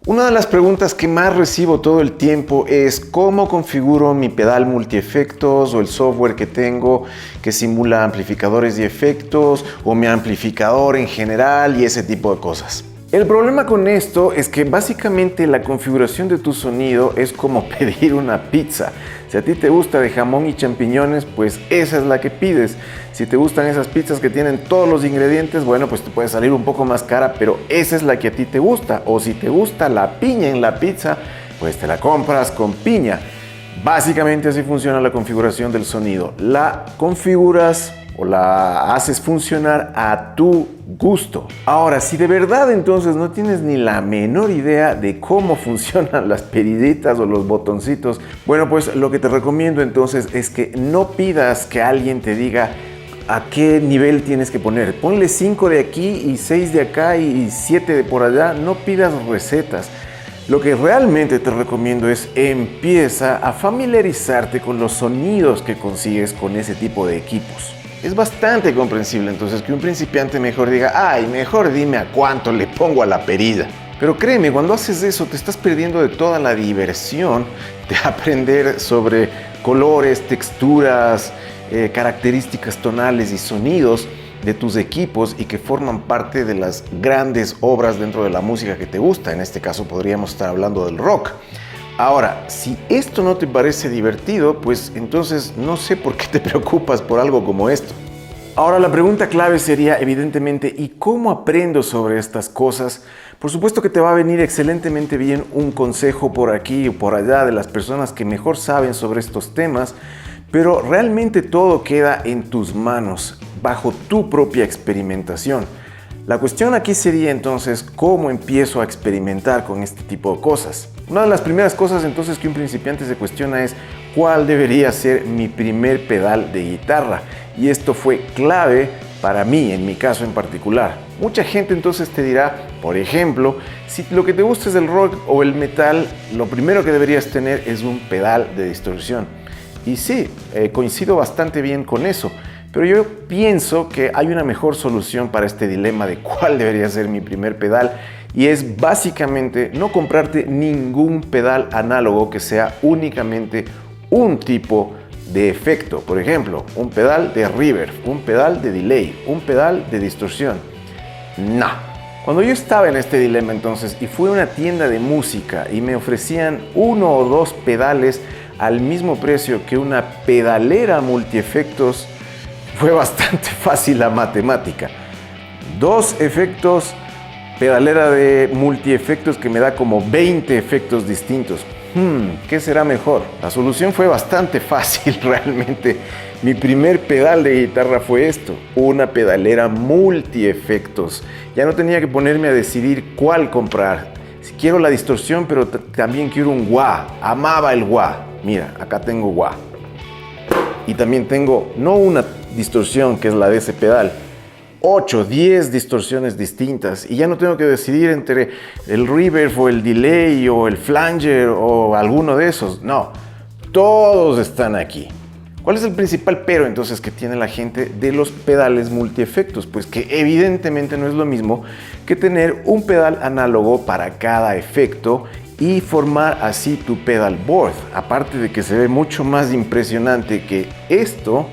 Una de las preguntas que más recibo todo el tiempo es ¿cómo configuro mi pedal multiefectos o el software que tengo que simula amplificadores y efectos o mi amplificador en general y ese tipo de cosas? El problema con esto es que básicamente la configuración de tu sonido es como pedir una pizza. Si a ti te gusta de jamón y champiñones, pues esa es la que pides. Si te gustan esas pizzas que tienen todos los ingredientes, bueno, pues te puede salir un poco más cara, pero esa es la que a ti te gusta. O si te gusta la piña en la pizza, pues te la compras con piña. Básicamente así funciona la configuración del sonido. La configuras o la haces funcionar a tu gusto. Ahora, si de verdad entonces no tienes ni la menor idea de cómo funcionan las periditas o los botoncitos, bueno, pues lo que te recomiendo entonces es que no pidas que alguien te diga a qué nivel tienes que poner. Ponle 5 de aquí y 6 de acá y 7 de por allá. No pidas recetas. Lo que realmente te recomiendo es empieza a familiarizarte con los sonidos que consigues con ese tipo de equipos. Es bastante comprensible entonces que un principiante mejor diga, ay, mejor dime a cuánto le pongo a la perilla. Pero créeme, cuando haces eso te estás perdiendo de toda la diversión de aprender sobre colores, texturas, características tonales y sonidos de tus equipos y que forman parte de las grandes obras dentro de la música que te gusta. En este caso podríamos estar hablando del rock. Ahora, si esto no te parece divertido, pues entonces no sé por qué te preocupas por algo como esto. Ahora, la pregunta clave sería evidentemente, ¿y cómo aprendo sobre estas cosas? Por supuesto que te va a venir excelentemente bien un consejo por aquí o por allá de las personas que mejor saben sobre estos temas, pero realmente todo queda en tus manos, bajo tu propia experimentación. La cuestión aquí sería entonces cómo empiezo a experimentar con este tipo de cosas. Una de las primeras cosas entonces que un principiante se cuestiona es cuál debería ser mi primer pedal de guitarra. Y esto fue clave para mí, en mi caso en particular. Mucha gente entonces te dirá, por ejemplo, si lo que te gusta es el rock o el metal, lo primero que deberías tener es un pedal de distorsión. Y sí, coincido bastante bien con eso. Pero yo pienso que hay una mejor solución para este dilema de cuál debería ser mi primer pedal y es básicamente no comprarte ningún pedal análogo que sea únicamente un tipo de efecto. Por ejemplo, un pedal de reverb, un pedal de delay, un pedal de distorsión. No. Cuando yo estaba en este dilema entonces y fui a una tienda de música y me ofrecían 1 o 2 pedales al mismo precio que una pedalera multiefectos, fue bastante fácil la matemática. 2 efectos, pedalera de multiefectos que me da como 20 efectos distintos. ¿Qué será mejor? La solución fue bastante fácil realmente. Mi primer pedal de guitarra fue esto, una pedalera multiefectos. Ya no tenía que ponerme a decidir cuál comprar. Si quiero la distorsión, pero también quiero un wah. Amaba el wah. Mira, acá tengo wah. Y también tengo, no una distorsión que es la de ese pedal, 8, 10 distorsiones distintas y ya no tengo que decidir entre el reverb o el delay o el flanger o alguno de esos. No, todos están aquí. ¿Cuál es el principal pero entonces que tiene la gente de los pedales multiefectos? Pues que evidentemente no es lo mismo que tener un pedal análogo para cada efecto y formar así tu pedal board. Aparte de que se ve mucho más impresionante que esto,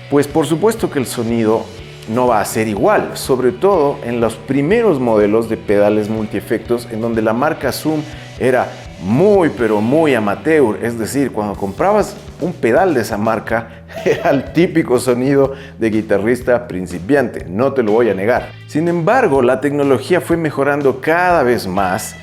pues por supuesto que el sonido no va a ser igual, sobre todo en los primeros modelos de pedales multiefectos en donde la marca Zoom era muy pero muy amateur, es decir, cuando comprabas un pedal de esa marca era el típico sonido de guitarrista principiante, no te lo voy a negar. Sin embargo, la tecnología fue mejorando cada vez más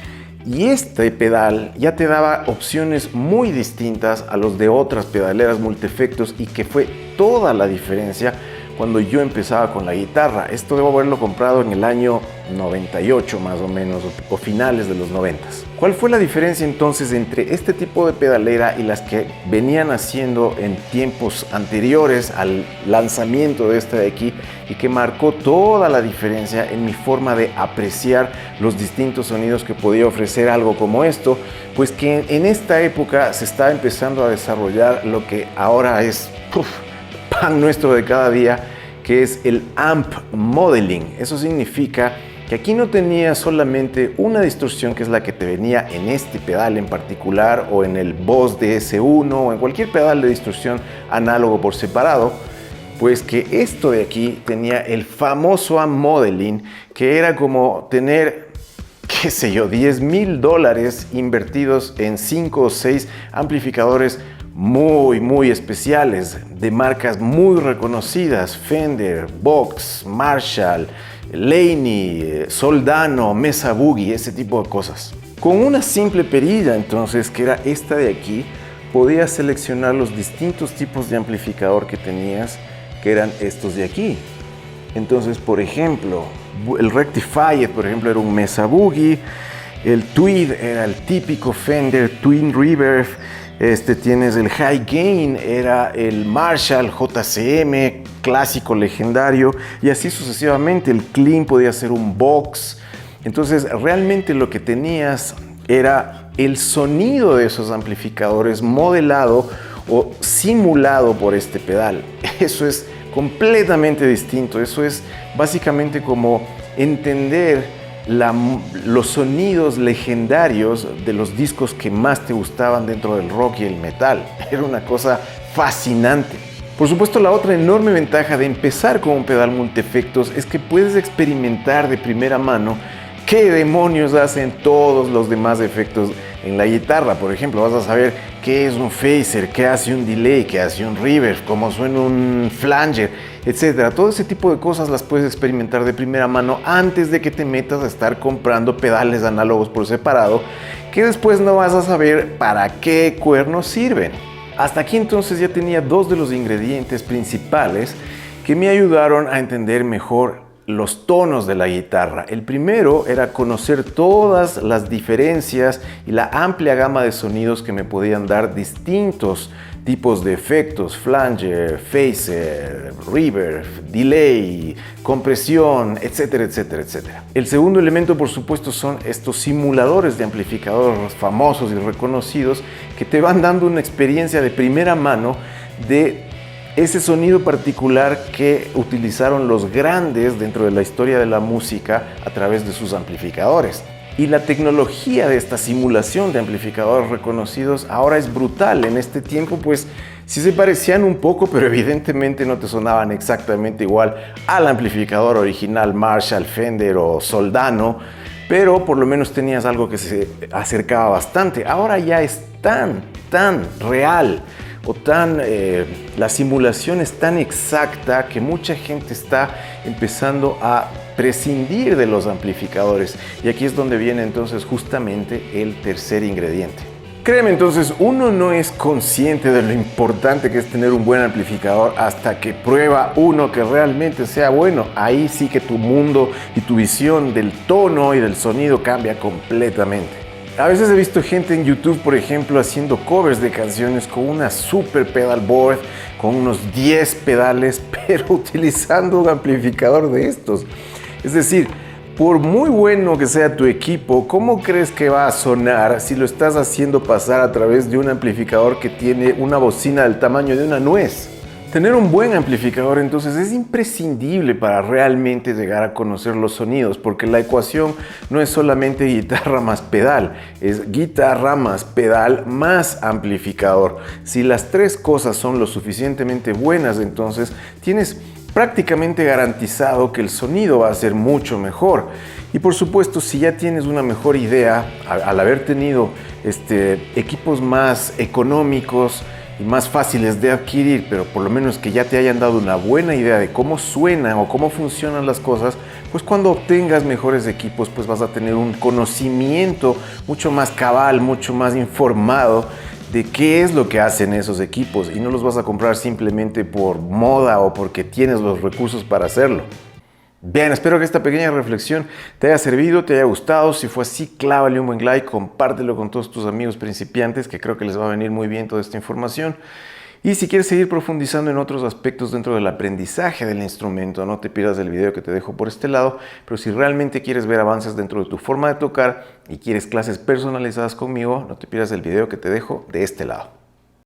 y este pedal ya te daba opciones muy distintas a los de otras pedaleras multiefectos y que fue toda la diferencia cuando yo empezaba con la guitarra. Esto debo haberlo comprado en el año 98 más o menos, o finales de los 90. ¿Cuál fue la diferencia entonces entre este tipo de pedalera y las que venían haciendo en tiempos anteriores al lanzamiento de esta de aquí y que marcó toda la diferencia en mi forma de apreciar los distintos sonidos que podía ofrecer algo como esto? Pues que en esta época se estaba empezando a desarrollar lo que ahora es pan nuestro de cada día, que es el amp modeling. Eso significa que aquí no tenía solamente una distorsión, que es la que te venía en este pedal en particular, o en el Boss DS1, o en cualquier pedal de distorsión análogo por separado, pues que esto de aquí tenía el famoso amp modeling, que era como tener, qué sé yo, $10,000 invertidos en 5 o 6 amplificadores muy especiales, de marcas muy reconocidas: Fender, Vox, Marshall, Laney, Soldano, Mesa Boogie, ese tipo de cosas. Con una simple perilla, entonces, que era esta de aquí, podías seleccionar los distintos tipos de amplificador que tenías, que eran estos de aquí. Entonces, por ejemplo, el Rectified, por ejemplo, era un Mesa Boogie. El Tweed era el típico Fender Twin Reverb. Tienes el High Gain, era el Marshall JCM, clásico, legendario, y así sucesivamente. El Clean podía ser un Vox. Entonces, realmente lo que tenías era el sonido de esos amplificadores modelado o simulado por este pedal. Eso es completamente distinto. Eso es básicamente como entender los sonidos legendarios de los discos que más te gustaban dentro del rock y el metal. Era una cosa fascinante. Por supuesto, la otra enorme ventaja de empezar con un pedal multiefectos es que puedes experimentar de primera mano qué demonios hacen todos los demás efectos en la guitarra. Por ejemplo, vas a saber qué es un phaser, qué hace un delay, qué hace un reverb, cómo suena un flanger, etcétera. Todo ese tipo de cosas las puedes experimentar de primera mano antes de que te metas a estar comprando pedales análogos por separado, que después no vas a saber para qué cuernos sirven. Hasta aquí entonces ya tenía dos de los ingredientes principales que me ayudaron a entender mejor los tonos de la guitarra. El primero era conocer todas las diferencias y la amplia gama de sonidos que me podían dar distintos tipos de efectos: flanger, phaser, reverb, delay, compresión, etcétera, etcétera, etcétera. El segundo elemento, por supuesto, son estos simuladores de amplificadores famosos y reconocidos que te van dando una experiencia de primera mano de ese sonido particular que utilizaron los grandes dentro de la historia de la música a través de sus amplificadores. Y la tecnología de esta simulación de amplificadores reconocidos ahora es brutal. En este tiempo, pues, sí se parecían un poco, pero evidentemente no te sonaban exactamente igual al amplificador original Marshall, Fender o Soldano, pero por lo menos tenías algo que se acercaba bastante. Ahora ya es tan real, o la simulación es tan exacta que mucha gente está empezando a prescindir de los amplificadores. Y aquí es donde viene entonces justamente el tercer ingrediente. Créeme, entonces, uno no es consciente de lo importante que es tener un buen amplificador hasta que prueba uno que realmente sea bueno. Ahí sí que tu mundo y tu visión del tono y del sonido cambia completamente. A veces he visto gente en YouTube, por ejemplo, haciendo covers de canciones con una super pedal board, con unos 10 pedales, pero utilizando un amplificador de estos. Es decir, por muy bueno que sea tu equipo, ¿cómo crees que va a sonar si lo estás haciendo pasar a través de un amplificador que tiene una bocina del tamaño de una nuez? Tener un buen amplificador entonces es imprescindible para realmente llegar a conocer los sonidos, porque la ecuación no es solamente guitarra más pedal, es guitarra más pedal más amplificador. Si las tres cosas son lo suficientemente buenas, entonces tienes prácticamente garantizado que el sonido va a ser mucho mejor. Y por supuesto, si ya tienes una mejor idea, al haber tenido equipos más económicos y más fáciles de adquirir, pero por lo menos que ya te hayan dado una buena idea de cómo suenan o cómo funcionan las cosas, pues cuando obtengas mejores equipos, pues vas a tener un conocimiento mucho más cabal, mucho más informado de qué es lo que hacen esos equipos, y no los vas a comprar simplemente por moda o porque tienes los recursos para hacerlo. Bien, espero que esta pequeña reflexión te haya servido, te haya gustado. Si fue así, clávale un buen like, compártelo con todos tus amigos principiantes, que creo que les va a venir muy bien toda esta información. Y si quieres seguir profundizando en otros aspectos dentro del aprendizaje del instrumento, no te pierdas el video que te dejo por este lado. Pero si realmente quieres ver avances dentro de tu forma de tocar y quieres clases personalizadas conmigo, no te pierdas el video que te dejo de este lado.